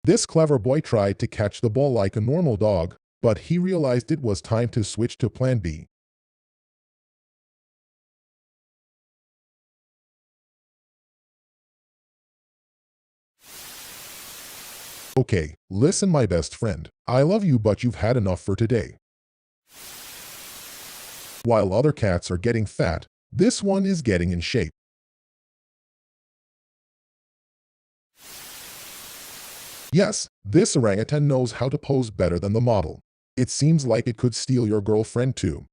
This clever boy tried to catch the ball like a normal dog, but he realized it was time to switch to plan B. Okay, listen my best friend. I love you, but you've had enough for today. While other cats are getting fat, this one is getting in shape. Yes, this orangutan knows how to pose better than the model. It seems like it could steal your girlfriend too.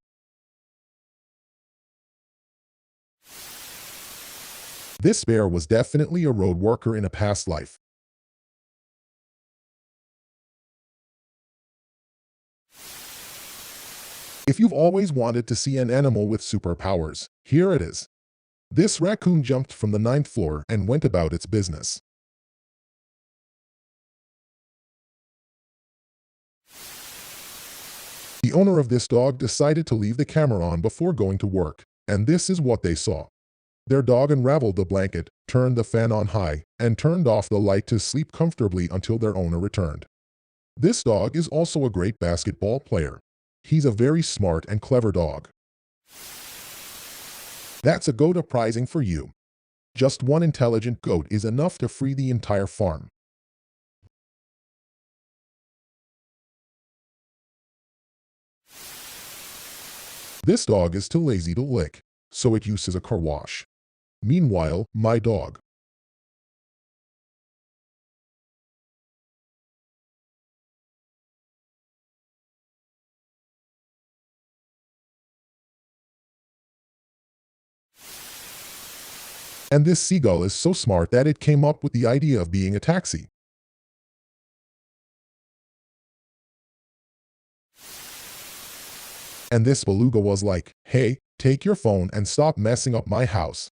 This bear was definitely a road worker in a past life. If you've always wanted to see an animal with superpowers, here it is. This raccoon jumped from the 9th floor and went about its business. The owner of this dog decided to leave the camera on before going to work, and this is what they saw. Their dog unraveled the blanket, turned the fan on high, and turned off the light to sleep comfortably until their owner returned. This dog is also a great basketball player. He's a very smart and clever dog. That's a goat uprising for you. Just one intelligent goat is enough to free the entire farm. This dog is too lazy to lick, so it uses a car wash. Meanwhile, my dog. And this seagull is so smart that it came up with the idea of being a taxi. And this beluga was like, hey, take your phone and stop messing up my house.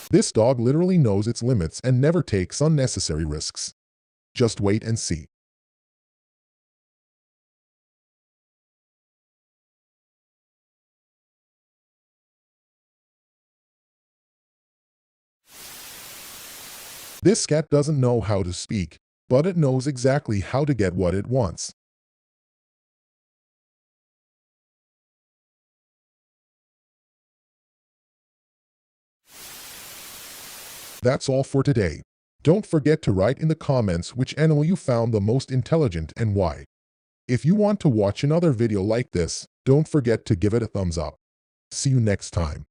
This dog literally knows its limits and never takes unnecessary risks. Just wait and see. This cat doesn't know how to speak, but it knows exactly how to get what it wants. That's all for today. Don't forget to write in the comments which animal you found the most intelligent and why. If you want to watch another video like this, don't forget to give it a thumbs up. See you next time.